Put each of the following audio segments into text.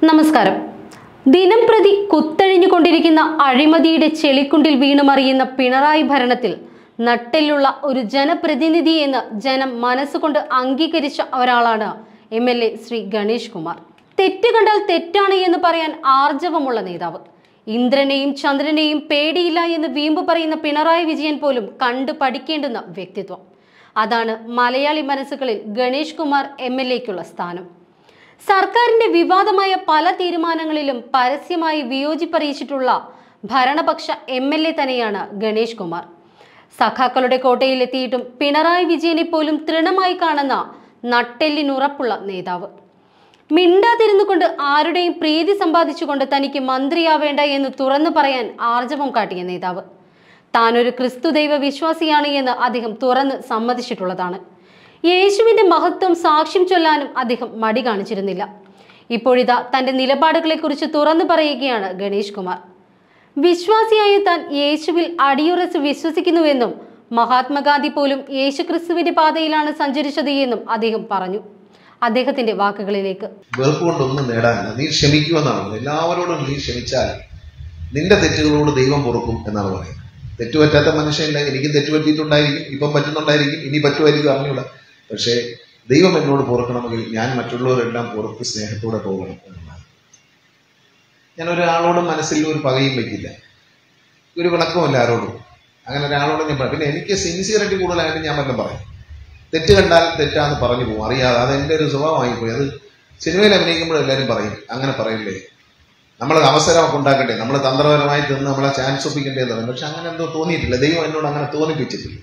നമസ്കാരം. ദിനം പ്രതി കുത്തഴിഞ്ഞുകൊണ്ടിരിക്കുന്ന അഴിമതിയുടെ ചെളിക്കുണ്ടിൽ വീണുമറിയുന്ന പിണറായി ഭരണത്തിൽ നട്ടെല്ലുള്ള ഒരു ജനപ്രതിനിധി എന്ന് ജനം മനസ്സുകൊണ്ട് അംഗീകരിച്ച ഒരാളാണ് MLA ശ്രീ ഗണേഷ് കുമാർ. തെറ്റ് കണ്ടാൽ തെറ്റാണ് എന്ന് പറയാൻ ആർജവമുള്ള നേതാവ്. ഇന്ദ്രനെയും ചന്ദ്രനെയും പേടിയില്ല എന്ന് വീമ്പ് പറയുന്ന പിണറായി വിജയൻ പോലും കണ്ടു പഠിക്കേണ്ടുന്ന വ്യക്തിത്വം. അതാണ് മലയാളി മനസ്സുകളിൽ ഗണേഷ് കുമാർ MLAക്കുള്ള സ്ഥാനം. സർക്കാരിന്റെ വിവാദമായ പല തീരുമാനങ്ങളിലും പരസ്യമായി വിയോജിപ്പറിയിച്ചിട്ടുള്ള ഭരണപക്ഷ MLA തന്നെയാണ് ഗണേഷ് കുമാർ. സഖാക്കളുടെ കോട്ടയിലെത്തിയിട്ടും പിണറായി വിജയനെ പോലും തൃണമായി കാണുന്ന നട്ടെല്ലിനുറപ്പുള്ള നേതാവ്. മിണ്ടാതിരുന്നുകൊണ്ട് ആരുടെയും പ്രീതി സമ്പാദിച്ചുകൊണ്ട് തനിക്ക് മന്ത്രിയാവേണ്ട എന്ന് തുറന്നു പറയാൻ ആർജവം കാട്ടിയ നേതാവ്. താനൊരു ക്രിസ്തുദൈവ വിശ്വാസിയാണ് എന്ന് അദ്ദേഹം തുറന്ന് സമ്മതിച്ചിട്ടുള്ളതാണ്. യേശുവിന്റെ മഹത്വം സാക്ഷ്യം ചൊല്ലാനും അദ്ദേഹം മടി കാണിച്ചിരുന്നില്ല. ഇപ്പോഴിതാ തന്റെ നിലപാടുകളെക്കുറിച്ച് തുറന്നു പറയുകയാണ് ഗണേഷ് കുമാർ. വിശ്വാസിയായ താൻ യേശുവിൽ അടിയുറച്ച് വിശ്വസിക്കുന്നുവെന്നും മഹാത്മാഗാന്ധി പോലും യേശുക്രിസ്തുവിന്റെ പാതയിലാണ് സഞ്ചരിച്ചത് എന്നും അദ്ദേഹം പറഞ്ഞു. അദ്ദേഹത്തിന്റെ വാക്കുകളിലേക്ക്. വെറുപ്പ് കൊണ്ടൊന്നും നേടാനില്ല, നീ ക്ഷമിക്കുമെന്നാണ്. എല്ലാവരോടും നീ ക്ഷമിച്ചാൽ നിന്റെ തെറ്റുകളോട് ദൈവം പൊറുക്കും എന്നാണ് പറയുന്നത്. തെറ്റുപറ്റാത്ത മനുഷ്യനില്ല. എനിക്കും തെറ്റുപറ്റിയിട്ടുണ്ടായിരിക്കും, ഇപ്പം പറ്റുന്നുണ്ടായിരിക്കും, ഇനി പറ്റുമായിരിക്കും, അറിഞ്ഞൂടാ. പക്ഷേ ദൈവം എന്നോട് പൊറുക്കണമെങ്കിൽ ഞാൻ മറ്റുള്ളവരെല്ലാം പുറത്ത് സ്നേഹത്തോടെ പോകണം എന്നുള്ളതാണ്. ഞാൻ ഒരാളോടും മനസ്സിൽ ഒരു പകയും വയ്ക്കില്ല, ഒരു വിളക്കമല്ല ആരോടും. അങ്ങനെ ഒരാളോടും ഞാൻ പറയും. പിന്നെ എനിക്ക് സിൻസിയറിറ്റി കൂടുതലായിട്ട് ഞാൻ വല്ലതും പറയും. തെറ്റ് കണ്ടാൽ തെറ്റാന്ന് പറഞ്ഞു പോകും, അറിയാതെ. അത് എൻ്റെ ഒരു സ്വഭാവമായിപ്പോയി. അത് സിനിമയിൽ അഭിനയിക്കുമ്പോൾ എല്ലാവരും പറയും, അങ്ങനെ പറയില്ലേ, നമ്മൾ അവസരമൊക്കെ ഉണ്ടാക്കണ്ടേ, നമ്മൾ തന്ത്രപരമായി നിന്ന് നമ്മളെ ചാൻസ് ഒപ്പിക്കണ്ടേ എന്ന് പറയും. പക്ഷെ അങ്ങനെ എന്തോ തോന്നിയിട്ടില്ല, ദൈവം എന്നോട് അങ്ങനെ തോന്നിപ്പിച്ചിട്ടില്ല.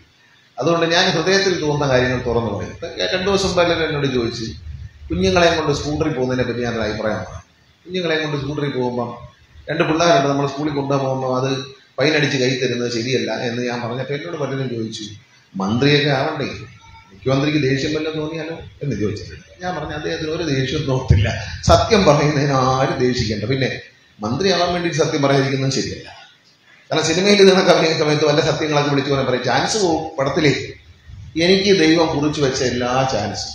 അതുകൊണ്ട് ഞാൻ ഹൃദയത്തിൽ തോന്നുന്ന കാര്യങ്ങൾ തുറന്നു പറയും. 2 ദിവസം പലരും എന്നോട് ചോദിച്ച് കുഞ്ഞുങ്ങളെയും കൊണ്ട് സ്കൂട്ടറിൽ പോകുന്നതിനെ പറ്റി ഞാനൊരു അഭിപ്രായം പറയാം. കുഞ്ഞുങ്ങളെയും കൊണ്ട് സ്കൂട്ടറിൽ പോകുമ്പം 2 പിള്ളേരുണ്ട്, നമ്മൾ സ്കൂളിൽ കൊണ്ടുപോകുമ്പോൾ അത് ഫൈനടിച്ച് കൈ തരുന്നത് ശരിയല്ല എന്ന് ഞാൻ പറഞ്ഞപ്പോൾ എന്നോട് പലരും ചോദിച്ചു, മന്ത്രിയൊക്കെ ആവണ്ടേ, മുഖ്യമന്ത്രിക്ക് ദേഷ്യം വല്ലതും തോന്നിയാലോ എന്ന് ചോദിച്ചിട്ടുണ്ട്. ഞാൻ പറഞ്ഞു, അദ്ദേഹത്തിന് ഒരു ദേഷ്യവും തോന്നില്ല, സത്യം പറയുന്നതിന് ആരും ദേഷിക്കേണ്ട. പിന്നെ മന്ത്രിയാവാൻ വേണ്ടി സത്യം പറയാതിരിക്കുന്നത് ശരിയല്ല. കാരണം സിനിമയിൽ നിന്നൊക്കെ അഭിനയിക്കുന്ന സമയത്ത് വല്ല സത്യങ്ങളൊക്കെ വിളിച്ചു പറയാൻ പറയും, ചാൻസ് പോകും പടത്തിലേക്ക്. എനിക്ക് ദൈവം കുറിച്ച് വെച്ച എല്ലാ ചാൻസും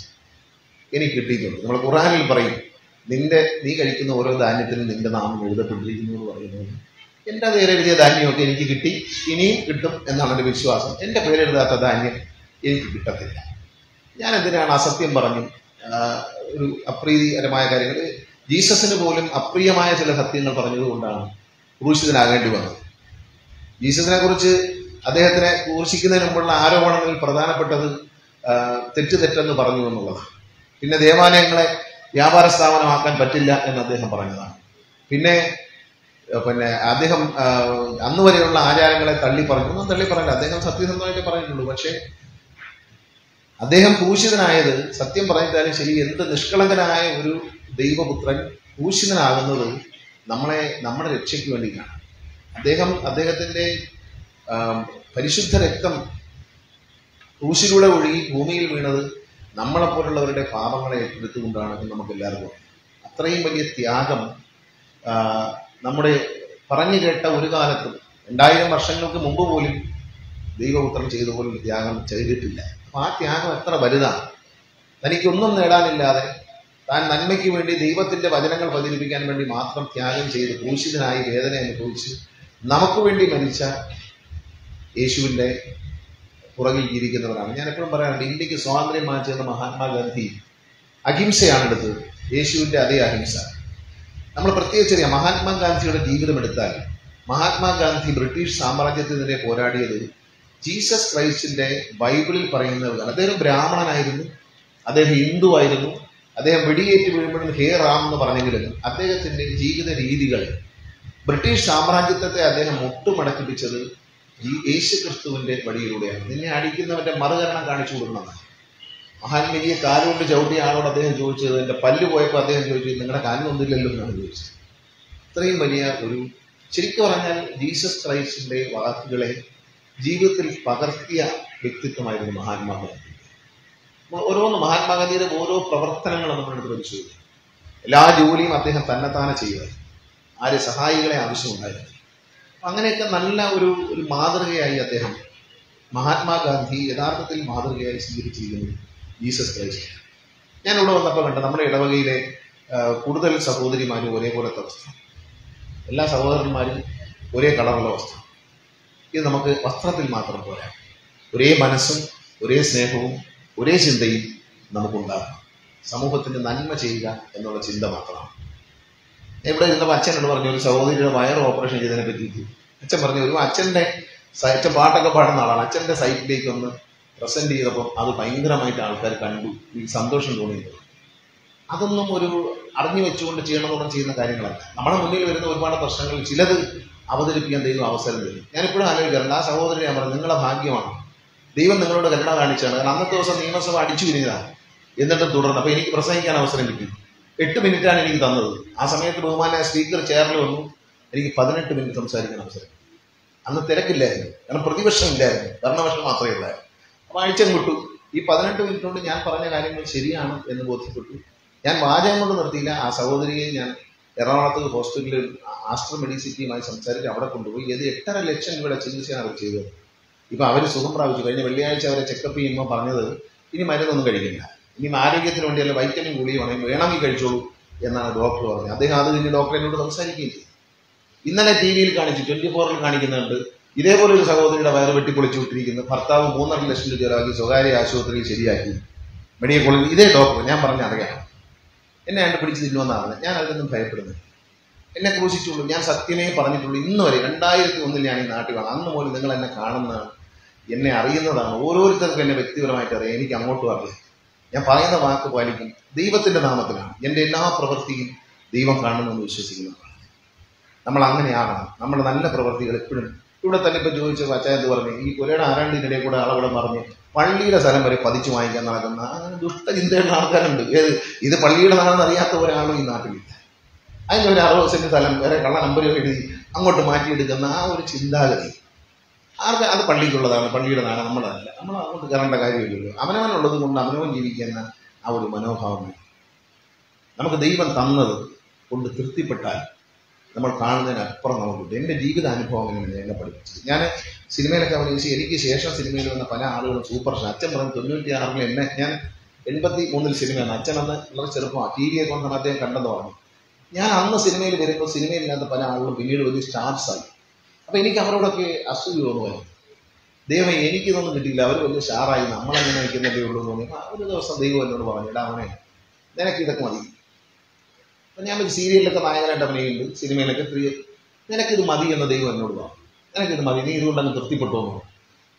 എനിക്ക് കിട്ടിയിട്ടുണ്ട്. നമ്മൾ ഖുർആനിൽ പറയും, നീ കഴിക്കുന്ന ഓരോ ധാന്യത്തിനും നിന്റെ നാമം എഴുതപ്പെട്ടിരിക്കുന്നു എന്ന് പറയുന്നത്. എൻ്റെ പേരെഴുതിയ ധാന്യമൊക്കെ എനിക്ക് കിട്ടി, ഇനിയും കിട്ടും എന്നാണ് എൻ്റെ വിശ്വാസം. എൻ്റെ പേരെഴുതാത്ത ധാന്യം എനിക്ക് കിട്ടത്തില്ല. ഞാൻ എന്തിനാണ് അസത്യം പറഞ്ഞു ഒരു അപ്രീതികരമായ കാര്യങ്ങൾ? ജീസസിന് പോലും അപ്രിയമായ ചില സത്യങ്ങൾ പറഞ്ഞതുകൊണ്ടാണ് ക്രൂശിതനാകേണ്ടി വന്നത്. ജീസസിനെ കുറിച്ച് അദ്ദേഹത്തിനെ ക്രൂശിക്കുന്നതിന് മുമ്പുള്ള ആരോപണങ്ങളിൽ പ്രധാനപ്പെട്ടത് തെറ്റെന്ന് പറഞ്ഞു എന്നുള്ളതാണ്. പിന്നെ ദേവാലയങ്ങളെ വ്യാപാര സ്ഥാപനമാക്കാൻ പറ്റില്ല എന്ന് അദ്ദേഹം പറഞ്ഞതാണ്. പിന്നെ അദ്ദേഹം അന്ന് വരെയുള്ള ആചാരങ്ങളെ തള്ളി പറഞ്ഞില്ല. അദ്ദേഹം സത്യസന്ധമായിട്ട് പറഞ്ഞിട്ടുള്ളൂ. പക്ഷേ അദ്ദേഹം ക്രൂശിതനായത്, സത്യം പറഞ്ഞിട്ടാലും ശരി, എന്ത് നിഷ്കളങ്കനായ ഒരു ദൈവപുത്രൻ ക്രൂശിതനാകുന്നത് നമ്മുടെ രക്ഷയ്ക്ക് വേണ്ടിയിട്ടാണ്. അദ്ദേഹത്തിന്റെ പരിശുദ്ധ രക്തം ക്രൂശിലൂടെ ഒഴുകി ഭൂമിയിൽ വീണത് നമ്മളെപ്പോലുള്ളവരുടെ പാപങ്ങളെ ഏറ്റെടുത്തുകൊണ്ടാണ് നമുക്ക് എല്ലാവർക്കും. അത്രയും വലിയ ത്യാഗം നമ്മുടെ പറഞ്ഞു കേട്ട ഒരു കാലത്തും 2000 വർഷങ്ങൾക്ക് മുമ്പ് പോലും ദൈവപുത്രൻ ചെയ്ത പോലും ത്യാഗം ചെയ്തിട്ടില്ല. അപ്പൊ ആ ത്യാഗം എത്ര വലുതാണ്. തനിക്കൊന്നും നേടാനില്ലാതെ താൻ നന്മയ്ക്ക് വേണ്ടി ദൈവത്തിന്റെ വചനങ്ങൾ പ്രചരിപ്പിക്കാൻ വേണ്ടി മാത്രം ത്യാഗം ചെയ്ത് ക്രൂശിതനായി വേദന അനുഭവിച്ച് നമുക്ക് വേണ്ടി മരിച്ച യേശുവിന്റെ പുറകിൽ ജീവിക്കുന്നവരാണ്. ഞാൻ എപ്പോഴും പറയാറുണ്ട്, ഇന്ത്യക്ക് സ്വാതന്ത്ര്യം വാങ്ങിച്ചെന്ന മഹാത്മാഗാന്ധി അഹിംസയാണ് എടുത്തത്, യേശുവിന്റെ അതേ അഹിംസ. നമ്മൾ പ്രത്യേകിച്ച് അറിയാം, മഹാത്മാഗാന്ധിയുടെ ജീവിതം എടുത്താൽ മഹാത്മാഗാന്ധി ബ്രിട്ടീഷ് സാമ്രാജ്യത്തിനെതിരെ പോരാടിയത് ജീസസ് ക്രൈസ്റ്റിന്റെ ബൈബിളിൽ പറയുന്നത്. അദ്ദേഹം ബ്രാഹ്മണനായിരുന്നു, അദ്ദേഹം ഹിന്ദു ആയിരുന്നു, അദ്ദേഹം വെടിയേറ്റ് വീഴുമ്പോഴും ഹേ റാം എന്ന് പറഞ്ഞെങ്കിലും അദ്ദേഹത്തിന്റെ ജീവിത രീതികൾ ബ്രിട്ടീഷ് സാമ്രാജ്യത്തെ അദ്ദേഹം മുട്ടുമടക്കിപ്പിച്ചത് ഈ യേശു ക്രിസ്തുവിന്റെ വഴിയിലൂടെയാണ്. നിന്നെ അടിക്കുന്നവന്റെ മറുകരണം കാണിച്ചു കൊടുക്കണമെന്നാണ്. മഹാത്മജിയെ കാലുകൊണ്ട് ചവിട്ടിയ ആളോട് അദ്ദേഹം ചോദിച്ചത്, എന്റെ പല്ല് പോയപ്പോൾ അദ്ദേഹം ചോദിച്ചു, നിങ്ങളുടെ കാലിനൊന്നില്ലല്ലോ എന്നാണ് ചോദിച്ചത്. ഇത്രയും വലിയ ഒരു, ശരിക്കും പറഞ്ഞാൽ ജീസസ് ക്രൈസ്റ്റിന്റെ വാക്കുകളെ ജീവിതത്തിൽ പകർത്തിയ വ്യക്തിത്വമായിരുന്നു മഹാത്മാഗാന്ധി. മഹാത്മാഗാന്ധിയുടെ ഓരോ പ്രവർത്തനങ്ങളും നമ്മളെടുത്ത് പരിശോധിക്കും. എല്ലാ ജോലിയും അദ്ദേഹം തന്നെത്താനെ ചെയ്യുമായിരുന്നു, ആര് സഹായികളെ ആവശ്യമുണ്ടായിരുന്നു. അങ്ങനെയൊക്കെ നല്ല ഒരു മാതൃകയായി അദ്ദേഹം, മഹാത്മാഗാന്ധി യഥാർത്ഥത്തിൽ മാതൃകയായി സ്വീകരിച്ചിരിക്കുന്നത് ജീസസ് ക്രൈസ്റ്റ്. ഞാൻ ഇവിടെ വന്നപ്പോൾ കണ്ട നമ്മുടെ ഇടവകയിലെ കൂടുതൽ സഹോദരിമാരും ഒരേപോലത്തെ വസ്ത്രം, എല്ലാ സഹോദരന്മാരും ഒരേ കളറുള്ള വസ്ത്രം. ഇത് നമുക്ക് വസ്ത്രത്തിൽ മാത്രം പോരാ. ഒരേ മനസ്സും ഒരേ സ്നേഹവും ഒരേ ചിന്തയും നമുക്കുണ്ടാകണം. സമൂഹത്തിന് നന്മ ചെയ്യുക എന്നുള്ള ചിന്ത മാത്രമാണ്. ഇവിടെ ഇരുന്നപ്പോൾ അച്ഛനോട് പറഞ്ഞു, ഒരു സഹോദരിയുടെ വയർ ഓപ്പറേഷൻ ചെയ്തതിനെ പറ്റിയിട്ട് അച്ഛൻ പറഞ്ഞു, ഒരു അച്ഛൻ പാട്ടൊക്കെ പാടുന്ന ആളാണ്. അച്ഛൻ്റെ സൈറ്റിലേക്ക് ഒന്ന് പ്രസന്റ് ചെയ്തപ്പോൾ അത് ഭയങ്കരമായിട്ട് ആൾക്കാർ കണ്ടു, ഈ സന്തോഷം തോന്നിയത്. അതൊന്നും ഒരു അറിഞ്ഞു വെച്ചുകൊണ്ട് ചെയ്യണമെന്നൊന്നും ചെയ്യുന്ന കാര്യങ്ങളല്ല. നമ്മുടെ മുന്നിൽ വരുന്ന ഒരുപാട് പ്രശ്നങ്ങൾ ചിലത് അവതരിപ്പിക്കാൻ ദൈവം അവസരം തരും. ഞാനിപ്പോഴും ആലോചിക്കാറുണ്ട്, ആ സഹോദരി ഞാൻ പറഞ്ഞു, നിങ്ങളെ ഭാഗ്യമാണ്, ദൈവം നിങ്ങളോട് കരുണ കാണിച്ചാണ്. കാരണം അന്നത്തെ ദിവസം നിയമസഭ അടിച്ചു പിരിഞ്ഞതാണ്, എന്നിട്ടും തുടർന്ന്. അപ്പോൾ എനിക്ക് പ്രസംഗിക്കാൻ അവസരം കിട്ടി. 8 മിനിറ്റാണ് എനിക്ക് തന്നത്. ആ സമയത്ത് ബഹുമാനായ സ്പീക്കർ ചെയറിൽ വന്നു, എനിക്ക് 18 മിനിറ്റ് സംസാരിക്കാൻ അവസരം. അന്ന് തിരക്കില്ലായിരുന്നു, കാരണം പ്രതിപക്ഷം ഇല്ലായിരുന്നു, ഭരണപക്ഷം മാത്രമേ ഉള്ളായിരുന്നു. അപ്പോൾ ആഴ്ചയും വിട്ടു. ഈ 18 മിനിറ്റ് കൊണ്ട് ഞാൻ പറഞ്ഞ കാര്യങ്ങൾ ശരിയാണ് എന്ന് ബോധ്യപ്പെട്ടു. ഞാൻ വാചകം കൊണ്ട് നിർത്തിയില്ല. ആ സഹോദരിയെ ഞാൻ എറണാകുളത്ത് ഹോസ്പിറ്റലിൽ ആസ്റ്റർ മെഡിസിറ്റിയുമായി സംസാരിച്ച് അവിടെ കൊണ്ടുപോയി. ഇത് 8.5 ലക്ഷം രൂപയുടെ ചികിത്സയാണ് അവർ ചെയ്തത്. ഇപ്പം അവർ സുഖം പ്രാപിച്ചു. കഴിഞ്ഞ വെള്ളിയാഴ്ച അവരെ ചെക്കപ്പ് ചെയ്യുമ്പോൾ പറഞ്ഞത്, ഇനി മരുന്നൊന്നും കഴിക്കില്ല, ഇനി ആരോഗ്യത്തിന് വേണ്ടിയല്ല വൈറ്റമിൻ ഗുളികയാണെങ്കിൽ വേണമെങ്കിൽ കഴിച്ചോളൂ എന്നാണ് ഡോക്ടർ പറഞ്ഞത്. അദ്ദേഹം അത് കഴിഞ്ഞ് ഡോക്ടറിനോട് സംസാരിക്കുകയും ചെയ്തു. ഇന്നലെ ടി വിയിൽ കാണിച്ചു, 24-ൽ കാണിക്കുന്നുണ്ട്, ഇതേപോലെ ഒരു സഹോദരിയുടെ വയറ് വെട്ടിപ്പൊളിച്ചു വിട്ടിരിക്കുന്നു. ഭർത്താവ് 3.5 ലക്ഷം രൂപ ചെലവാക്കി സ്വകാര്യ ആശുപത്രിയിൽ ശരിയാക്കി. മെഡിക്കൽ കോളേജ് ഇതേ ഡോക്ടർ ഞാൻ പറഞ്ഞറിയാം. എന്നെ കണ്ട് പിടിച്ച് തിന്നുവെന്നാണ്. ഞാൻ അതിനൊന്നും ഭയപ്പെടുന്നത്. എന്നെ ക്രൂശിച്ചുള്ളൂ, ഞാൻ സത്യമേ പറഞ്ഞിട്ടുള്ളൂ. ഇന്ന് വരെ 2001 ഞാൻ ഈ നാട്ടിൽ വന്നു. അന്ന് പോലും നിങ്ങൾ എന്നെ കാണുന്നതാണ്, എന്നെ അറിയുന്നതാണ്. ഓരോരുത്തർക്കും എന്നെ വ്യക്തിപരമായിട്ട് അറിയാം, എനിക്ക് അങ്ങോട്ടും അറിയാം. ഞാൻ പറയുന്ന വാക്ക് പാലിക്കും. ദൈവത്തിന്റെ നാമത്തിലാണ് എൻ്റെ എല്ലാ പ്രവൃത്തിയും ദൈവം കാണുമെന്ന് വിശ്വസിക്കുന്നതാണ്. നമ്മൾ അങ്ങനെയാകണം. നമ്മൾ നല്ല പ്രവൃത്തികൾ എപ്പോഴും. ഇവിടെ തന്നെ ഇപ്പം ചോദിച്ചപ്പോൾ അച്ഛൻ എന്ത് പറഞ്ഞു, ഈ കൊലയുടെ ആരാണ്ടിനിടയിൽ കൂടെ ആളവിടെ പറഞ്ഞ് പള്ളിയുടെ സ്ഥലം വരെ പതിച്ചു വാങ്ങിക്കാൻ നടക്കുന്ന അങ്ങനെ ദുഷ്ടചിന്തയുള്ള ആൾക്കാരുണ്ട്. ഇത് പള്ളിയുടെ നാളെന്ന് അറിയാത്ത ഒരാളും ഈ നാട്ടിലില്ല. അതിൻ്റെ ഒരു 60 സെന്റ് സ്ഥലം വേറെ കള്ള നമ്പർ എഴുതി അങ്ങോട്ട് മാറ്റിയെടുക്കുന്ന ആ ഒരു ചിന്താഗതി ആർക്ക്, അത് പള്ളിക്കുള്ളതാണ്, പള്ളിയുടേതാണ്, നമ്മളതല്ല. നമ്മൾ അങ്ങോട്ട് കയറേണ്ട കാര്യമില്ലല്ലോ. അവനവനുള്ളത് കൊണ്ട് അവനവൻ ജീവിക്കുന്ന ആ ഒരു മനോഭാവം. നമുക്ക് ദൈവം തന്നത് കൊണ്ട് തൃപ്തിപ്പെട്ടാൽ നമ്മൾ കാണുന്നതിനപ്പുറം നമുക്ക് കിട്ടും. എൻ്റെ ജീവിതാനുഭവം അങ്ങനെയാണ് എന്നെ പഠിപ്പിച്ചത്. ഞാൻ സിനിമയിലൊക്കെ അഭിനയിച്ച് എനിക്ക് ശേഷം സിനിമയിൽ വന്ന പല ആളുകളും സൂപ്പർ സ്റ്റാർ. അച്ഛൻ പറഞ്ഞു 96-ൽ എന്നെ, ഞാൻ 83-ൽ സിനിമയാണ്. അച്ഛൻ അന്ന് വളരെ ചെറുപ്പമാണ്, ടി വിയെ കൊണ്ടാണ് അദ്ദേഹം കണ്ടെന്ന് പറഞ്ഞു. ഞാൻ അന്ന് സിനിമയിൽ വരുമ്പോൾ സിനിമയില്ലാത്ത പല ആളുകളും പിന്നീട് വലിയ സ്റ്റാർസായി. അപ്പോൾ എനിക്ക് അവരോടൊക്കെ അസൂയ തോന്നുമായിരുന്നു. ദൈവം എനിക്കിതൊന്നും കിട്ടിയില്ല, അവർ വലിയ സ്റ്റാറായി, നമ്മളെങ്ങനെ വയ്ക്കുന്നതേ ഉള്ളൂ എന്ന് തോന്നി. ഒരു ദിവസം ദൈവം എന്നോട് പറഞ്ഞു, എടാ അവനെ, നിനക്ക് ഇതൊക്കെ മതി. അപ്പം ഞാൻ ഒരു സീരിയലിലൊക്കെ നായകനായിട്ട് അഭിനയിക്കുന്നുണ്ട്, സിനിമയിലൊക്കെ നിനക്കിത് മതി എന്ന് ദൈവം എന്നോട് പറഞ്ഞു. നിനക്കിത് മതി, നീ ഇതുകൊണ്ടങ്ങ് തൃപ്തിപ്പെട്ടു എന്ന്.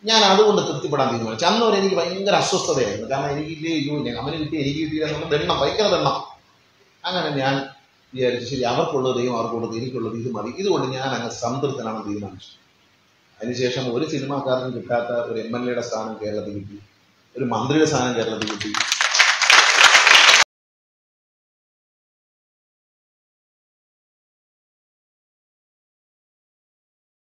ഞാൻ അതുകൊണ്ട് തൃപ്തിപ്പെടാൻ തീരുമാനിച്ചു. അന്ന് വരെ എനിക്ക് ഭയങ്കര അസ്വസ്ഥതയായിരുന്നു. കാരണം എനിക്കില്ലേ ഇല്ല, അവന് കിട്ടി എനിക്ക് കിട്ടിയില്ല എന്നുള്ള ദണ്ണം, ഭയങ്കര ദണ്ണം. അങ്ങനെ ഞാൻ വിചാരിച്ചു, ശരി, അവർക്കുള്ളത് ദൈവം അവർക്കുള്ളത്, എനിക്കുള്ളത് ഇത് മതി, ഇതുകൊണ്ട് ഞാൻ അങ്ങ് സംതൃപ്തനാണെന്ന് തീരുമാനിച്ചു. അതിനുശേഷം ഒരു സിനിമാക്കാരനും കിട്ടാത്ത ഒരു MLA യുടെ സ്ഥാനം കേരളത്തിൽ കിട്ടി, ഒരു മന്ത്രിയുടെ സ്ഥാനം കേരളത്തിൽ കിട്ടി.